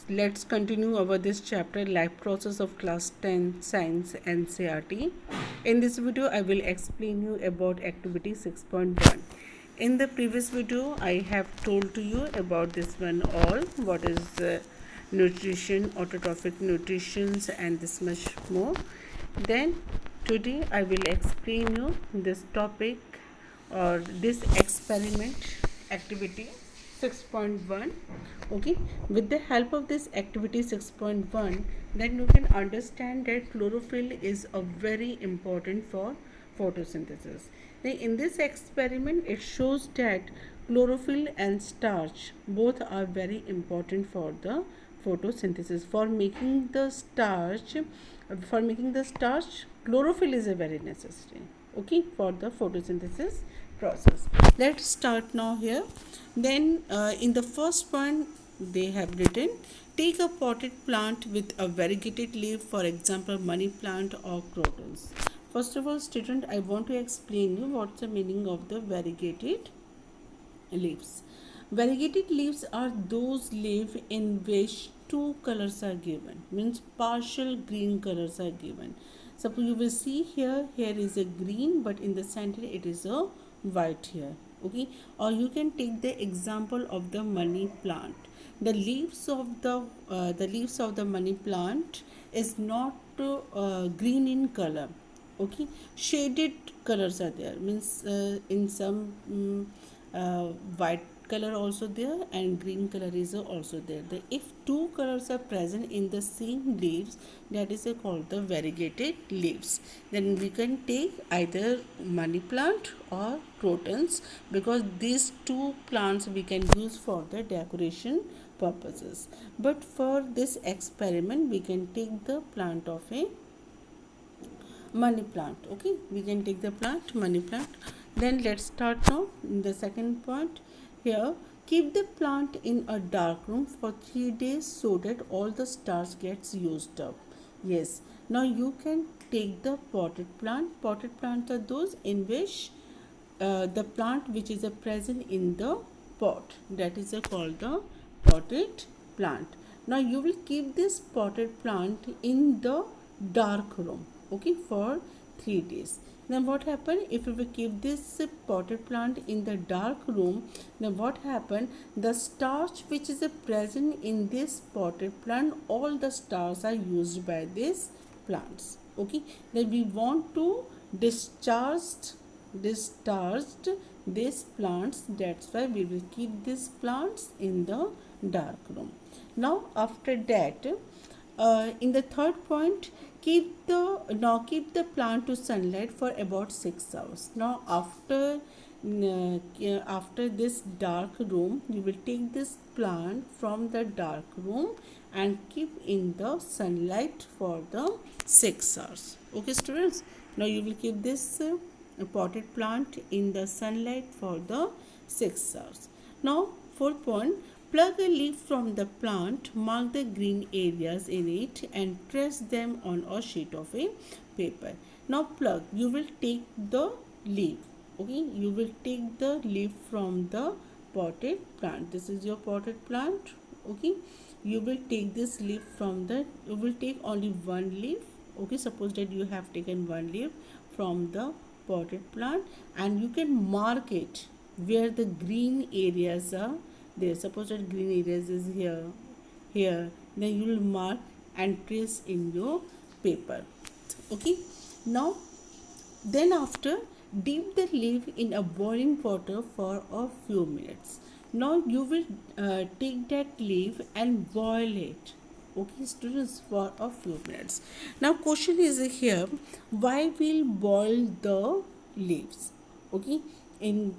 Let's continue our this chapter life process of class 10 science NCERT. In this video I will explain you about activity 6.1. In the previous video I have told to you about this one all what is nutrition, autotrophic nutritions and this much more. Then today I will explain you this topic or this experiment activity 6.1. Okay, with the help of this activity 6.1, then you can understand that chlorophyll is a very important for photosynthesis. Then in this experiment it shows that chlorophyll and starch both are very important for the photosynthesis. For making the starch chlorophyll is a very necessary, okay, for the photosynthesis process. Let's start now here. Then in the first point they have written, take a potted plant with a variegated leaf, for example money plant or crotons. First of all, student, I want to explain you what's the meaning of the variegated leaves. Variegated leaves are those leaves in which two colors are given, means partial green colors are given. Suppose you will see here is a green, but in the center it is a white here. Okay, or you can take the example of the money plant. The leaves of the money plant is not green in color. Okay, shaded colors are there, means in some white color also there and green color is also there. If two colors are present in the same leaves, that is called the variegated leaves. Then we can take either money plant or crotons, because these two plants we can use for the decoration purposes. But for this experiment we can take the plant of a money plant. Okay, we can take the plant money plant. Then let's start now in the second point. Here, keep the plant in a dark room for 3 days so that all the starch gets used up. Yes, now you can take the potted plants are those in which the plant which is present in the pot, that is called the potted plant. Now you will keep this potted plant in the dark room, okay, for 3 days. Then what happen if we keep this potted plant in the dark room? Then what happen, the starch which is present in this potted plant, all the starch are used by these plants. Okay, then we want to discharged these plants, that's why we will keep these plants in the dark room. Now after that, in the third point, keep the plant to sunlight for about 6 hours. Now after this dark room, you will take this plant from the dark room and keep in the sunlight for the 6 hours. Okay students, now you will keep this potted plant in the sunlight for the 6 hours. Now fourth point, plug a leaf from the plant, mark the green areas in it and press them on a sheet of a paper. Now plug, you will take the leaf. Okay, you will take the leaf from the potted plant. This is your potted plant. Okay, you will take this leaf from you will take only one leaf. Okay, suppose that you have taken one leaf from the potted plant and you can mark it where the green areas are there. Suppose that green areas is here, then you will mark and trace in your paper. Okay, now then after, dip the leaf in a boiling water for a few minutes. Now you will take that leaf and boil it, okay students, for a few minutes. Now question is here, why we'll boil the leaves, okay, in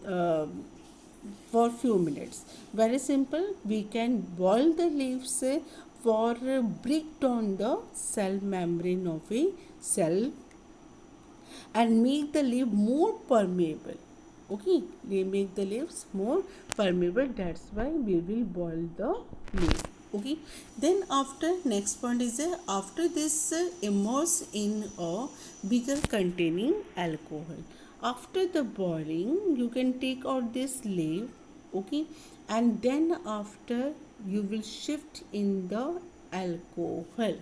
for few minutes? Very simple, we can boil the leaves for break down the cell membrane of a cell and make the leaf more permeable. Okay, they make the leaves more permeable, that's why we will boil the leaf. Okay, then after, next point is after this immerse in a beaker containing alcohol. After the boiling, you can take out this leaf, okay, and then after you will shift in the alcohol,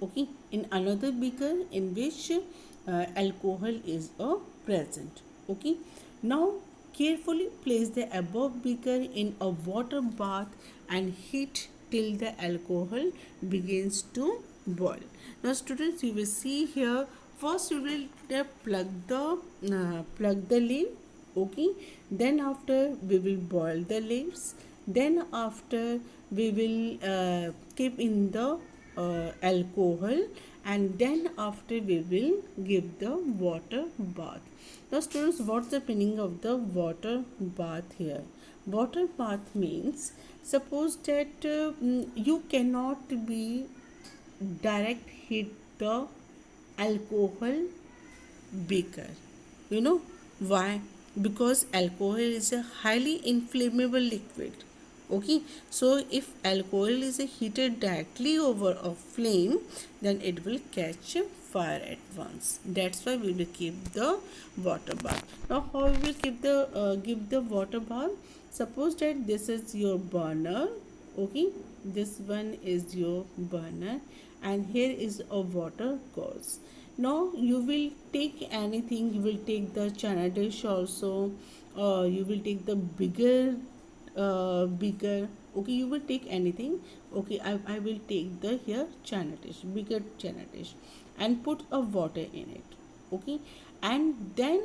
okay, in another beaker in which alcohol is present, okay. Now carefully place the above beaker in a water bath and heat till the alcohol begins to boil. Now students, you will see here, first you will plug the leaf, okay, then after we will boil the leaves, then after we will keep in the alcohol, and then after we will give the water bath. Now students, what's the meaning of the water bath here? Water bath means, suppose that you cannot be direct hit the alcohol beaker. You know why? Because alcohol is a highly inflammable liquid. Okay, so if alcohol is heated directly over a flame, then it will catch fire at once. That's why we will keep the water bath. Now, how we will keep the give the water bath? Suppose that this is your burner. Okay, this one is your burner, and here is a water course. Now you will take anything, you will take the chana dish also, you will take the bigger beaker, okay, you will take anything, okay. I will take the here chana dish, bigger chana dish, and put a water in it, okay. And then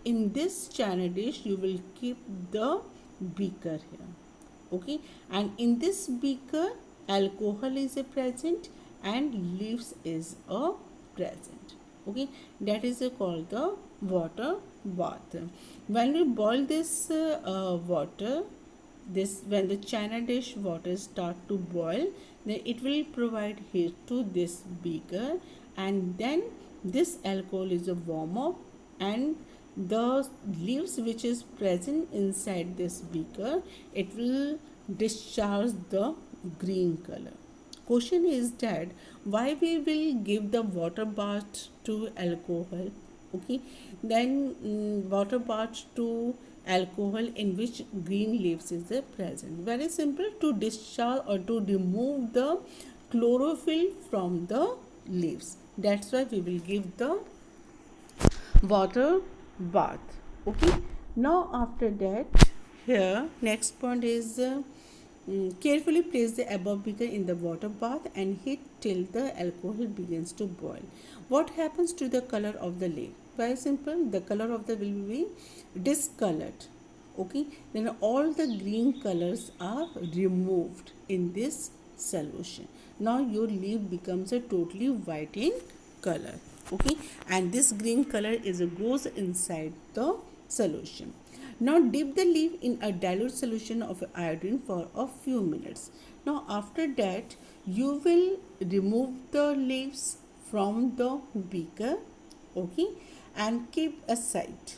in this chana dish you will keep the beaker here, okay. And in this beaker alcohol is a present and leaves is a present, okay. That is called the water bath. When we boil this water, this when the china dish water start to boil, then it will provide heat to this beaker, and then this alcohol is a warm up, and the leaves which is present inside this beaker, it will discharge the green color. Question is that why we will give the water bath to alcohol, okay, then water bath to alcohol in which green leaves is present. Very simple, to discharge or to remove the chlorophyll from the leaves. That's why we will give the water bath, okay. Now after that, here next point is carefully place the above beaker in the water bath and heat till the alcohol begins to boil. What happens to the color of the leaf? Very simple, the color of the will be discolored, okay. Then all the green colors are removed in this solution. Now your leaf becomes a totally white in color, okay, and this green color is goes inside the solution. Now dip the leaf in a dilute solution of iodine for a few minutes. Now after that you will remove the leaves from the beaker, okay, and keep aside,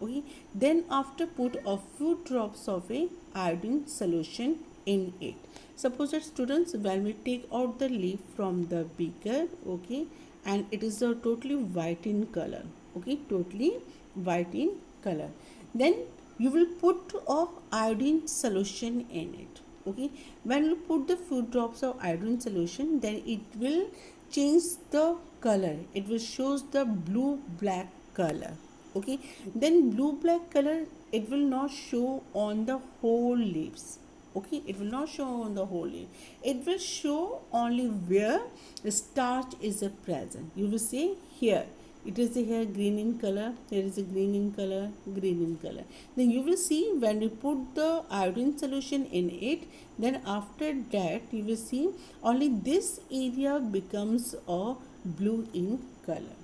okay. Then after put a few drops of a iodine solution in it. Suppose that students, when we take out the leaf from the beaker, okay, and it is a totally white in color, okay, totally white in color, then you will put a iodine solution in it, okay. When you put the few drops of iodine solution, then it will change the color, it will shows the blue black color, okay. Then blue black color, it will not show on the whole leaves, okay, it will not show on the whole leaf, it will show only where the starch is a present. You will see here it is here green in color, here is a green in color, green in color. Then you will see when you put the iodine solution in it, then after that you will see only this area becomes a blue in color,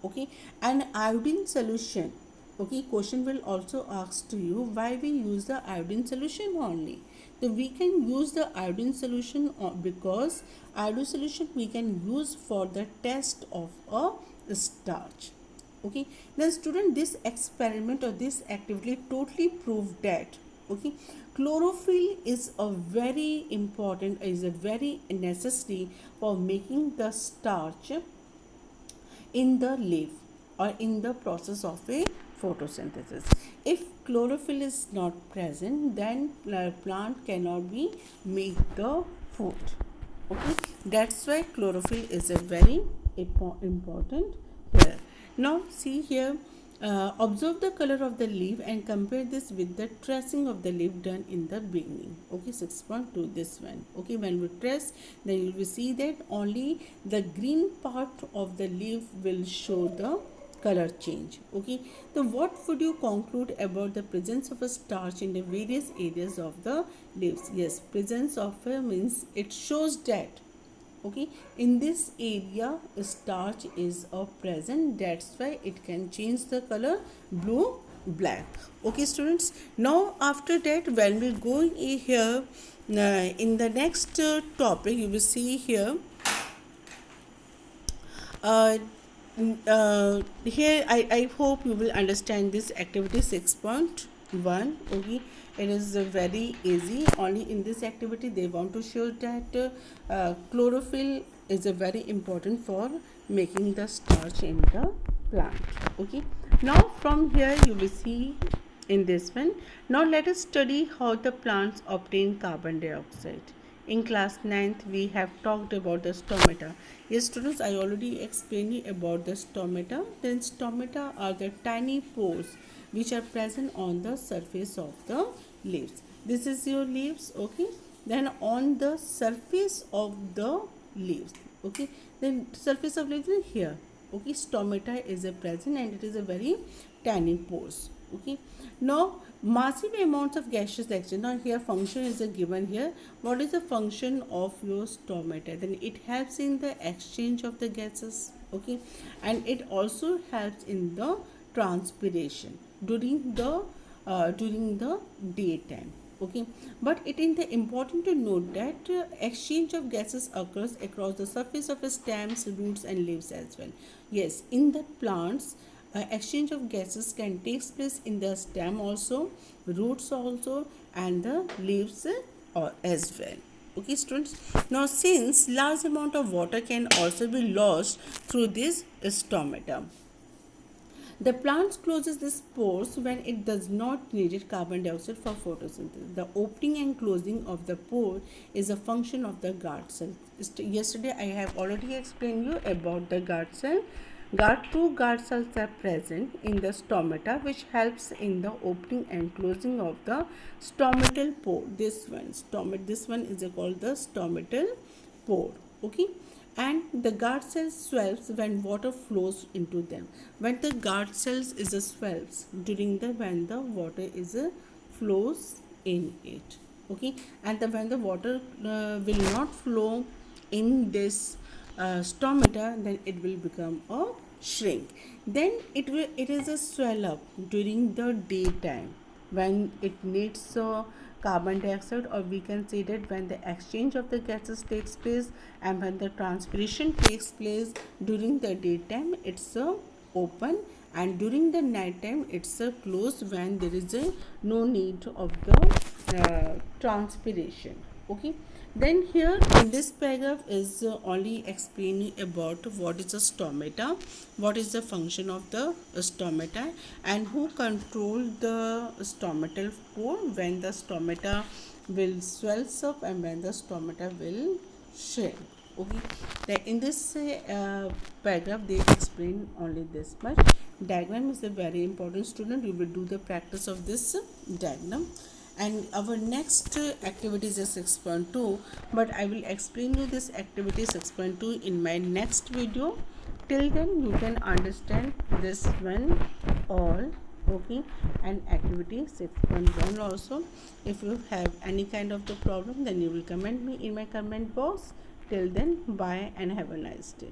okay. And iodine solution, okay, question will also ask to you why we use the iodine solution only. So we can use the iodine solution because iodine solution we can use for the test of a starch, okay. Then student, this experiment or this activity totally proved that, okay, chlorophyll is a very important, is a very necessary for making the starch in the leaf or in the process of a photosynthesis. If chlorophyll is not present, then plant cannot be make the food. Okay, that's why chlorophyll is a very important here. Now see here, observe the color of the leaf and compare this with the tracing of the leaf done in the beginning. Okay, 6.2, this one. Okay, when we trace, then you will see that only the green part of the leaf will show the color change. Okay, so what would you conclude about the presence of a starch in the various areas of the leaves? Yes, presence of a means it shows that, okay, in this area starch is present, that's why it can change the color blue, black. Okay students, now after that when we go here in the next topic, you will see here uh, here I hope you will understand this activity 6.1. okay, it is very easy. Only in this activity they want to show that chlorophyll is a very important for making the starch in the plant. Okay, now from here you will see in this one, now let us study how the plants obtain carbon dioxide. In class 9th, we have talked about the stomata. Yes, students, I already explained you about the stomata. Then stomata are the tiny pores which are present on the surface of the leaves. This is your leaves, okay? Then on the surface of the leaves, okay? Then surface of leaves is here, okay? Stomata is a present and it is a very tiny pores, okay? Now massive amounts of gaseous exchange. Now here function is a given here. What is the function of your stomata? Then it helps in the exchange of the gases, okay, and it also helps in the transpiration during the daytime. Okay, but it is important to note that exchange of gases occurs across the surface of stems, roots and leaves as well. Yes, in the plants exchange of gases can take place in the stem also, roots also and the leaves as well. Okay students, now since large amount of water can also be lost through this stomata, the plant closes these pores when it does not need carbon dioxide for photosynthesis. The opening and closing of the pore is a function of the guard cell. Yesterday I have already explained you about the guard cell. Two guard cells are present in the stomata which helps in the opening and closing of the stomatal pore. This one is called the stomatal pore. Okay, and the guard cells swells when water flows into them. When the guard cells is swells during the when the water is flows in it. Okay, and when the water will not flow in this stomata, then it will become a shrink. Then it is a swell up during the daytime when it needs carbon dioxide, or we can say that when the exchange of the gases takes place and when the transpiration takes place during the daytime, it's open, and during the night time it's closed when there is no need of the transpiration. Okay, then here in this paragraph is only explaining about what is a stomata, what is the function of the stomata, and who control the stomatal pore, when the stomata will swells up and when the stomata will shrink. Okay, then in this paragraph they explain only this much. Diagram is a very important, student. You will do the practice of this diagram, and our next activity is 6.2, but I will explain you this activity 6.2 in my next video. Till then you can understand this one all, okay, and activity 6.1 also. If you have any kind of the problem, then you will comment me in my comment box. Till then, bye and have a nice day.